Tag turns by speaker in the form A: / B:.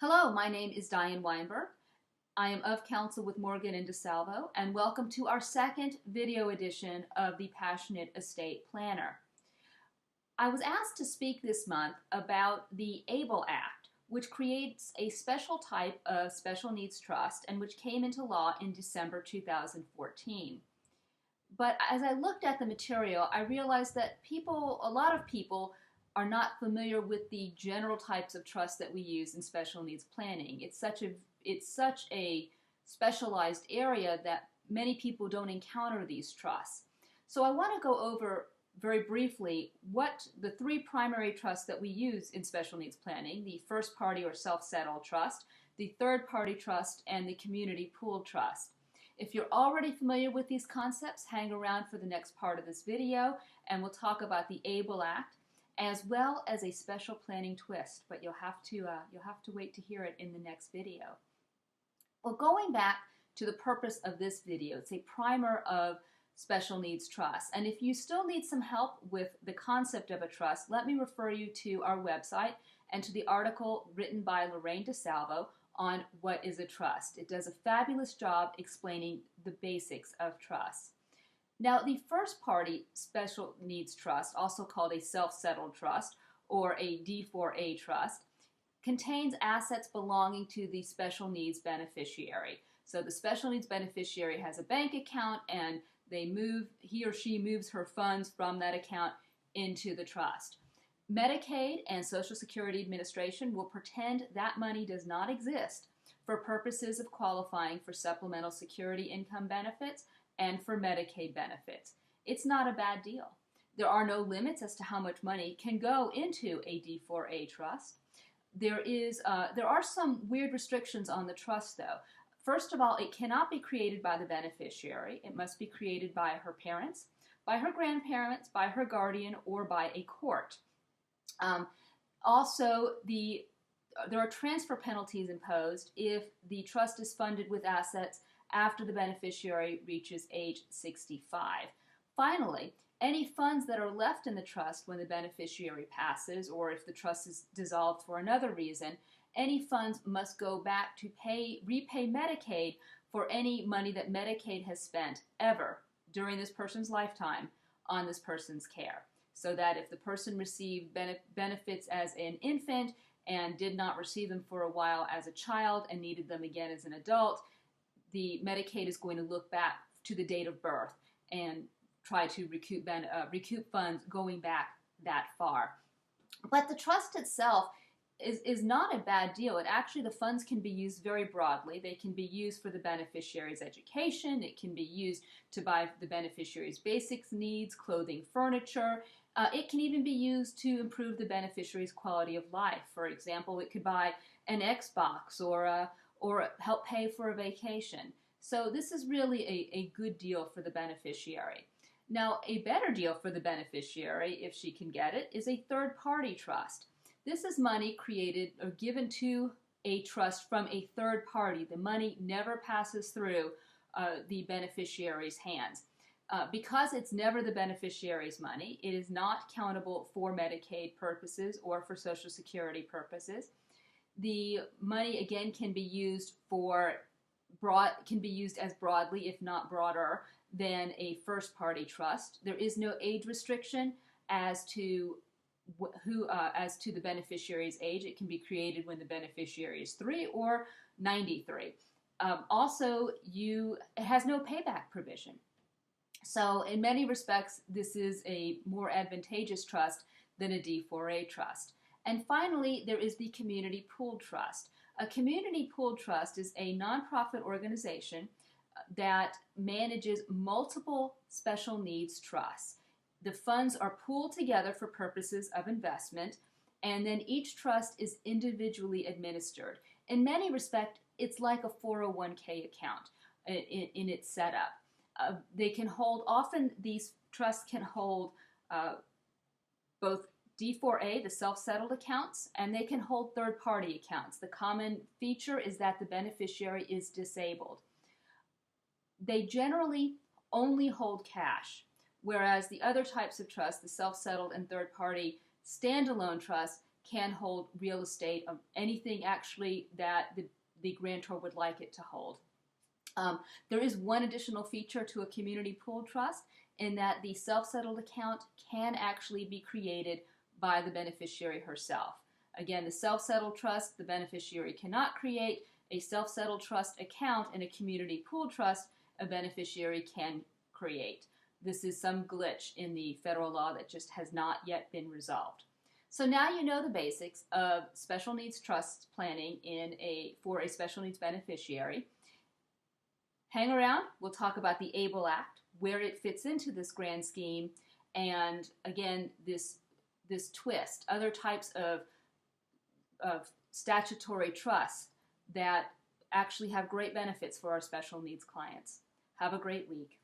A: Hello, my name is Diane Weinberg. I am of counsel with Morgan & DeSalvo, and welcome to our second video edition of the Passionate Estate Planner. I was asked to speak this month about the ABLE Act, which creates a special type of special needs trust and which came into law in December 2014. But as I looked at the material, I realized that a lot of people are not familiar with the general types of trust that we use in special needs planning. It's such a specialized area that many people don't encounter these trusts. So I want to go over very briefly what the three primary trusts that we use in special needs planning: the first party or self-settled trust, the third party trust, and the community pooled trust. If you're already familiar with these concepts, hang around for the next part of this video and we'll talk about the ABLE Act as well as a special planning twist, but you'll have to wait to hear it in the next video. Well, going back to the purpose of this video, it's a primer of special needs trusts. And if you still need some help with the concept of a trust, let me refer you to our website and to the article written by Lorraine DeSalvo on what is a trust. It does a fabulous job explaining the basics of trust. Now, the first party special needs trust, also called a self-settled trust or a D4A trust, contains assets belonging to the special needs beneficiary. So the special needs beneficiary has a bank account and he or she moves her funds from that account into the trust. Medicaid and Social Security Administration will pretend that money does not exist for purposes of qualifying for supplemental security income benefits and for Medicaid benefits. It's not a bad deal. There are no limits as to how much money can go into a D4A trust. There are some weird restrictions on the trust, though. First of all, it cannot be created by the beneficiary. It must be created by her parents, by her grandparents, by her guardian, or by a court. Also, there are transfer penalties imposed if the trust is funded with assets after the beneficiary reaches age 65. Finally, any funds that are left in the trust when the beneficiary passes, or if the trust is dissolved for another reason, any funds must go back to repay Medicaid for any money that Medicaid has spent ever during this person's lifetime on this person's care. So that if the person received benefits as an infant and did not receive them for a while as a child and needed them again as an adult, the Medicaid is going to look back to the date of birth and try to recoup funds going back that far. But the trust itself is not a bad deal. The funds can be used very broadly. They can be used for the beneficiary's education. It can be used to buy the beneficiary's basic needs, clothing, furniture. It can even be used to improve the beneficiary's quality of life. For example, it could buy an Xbox or help pay for a vacation. So this is really a good deal for the beneficiary. Now, a better deal for the beneficiary, if she can get it, is a third-party trust. This is money created or given to a trust from a third party. The money never passes through the beneficiary's hands. Because it's never the beneficiary's money, it is not countable for Medicaid purposes or for Social Security purposes. The money, again, can be used as broadly, if not broader, than a first-party trust. There is no age restriction as to the beneficiary's age. It can be created when the beneficiary is 3 or 93. It has no payback provision. So in many respects, this is a more advantageous trust than a D4A trust. And finally, there is the community pooled trust. A community pooled trust is a nonprofit organization that manages multiple special needs trusts. The funds are pooled together for purposes of investment, and then each trust is individually administered. In many respects, it's like a 401k account in its setup. Often these trusts can hold both D4A, the self-settled accounts, and they can hold third-party accounts. The common feature is that the beneficiary is disabled. They generally only hold cash, whereas the other types of trusts, the self-settled and third-party standalone trusts, can hold real estate, anything actually that the grantor would like it to hold. There is one additional feature to a community pooled trust in that the self-settled account can actually be created by the beneficiary herself. Again, the self-settled trust, the beneficiary cannot create. A self-settled trust account in a community pooled trust, a beneficiary can create. This is some glitch in the federal law that just has not yet been resolved. So now you know the basics of special needs trust planning for a special needs beneficiary. Hang around. We'll talk about the ABLE Act, where it fits into this grand scheme, and again, this twist, other types of statutory trusts that actually have great benefits for our special needs clients. Have a great week.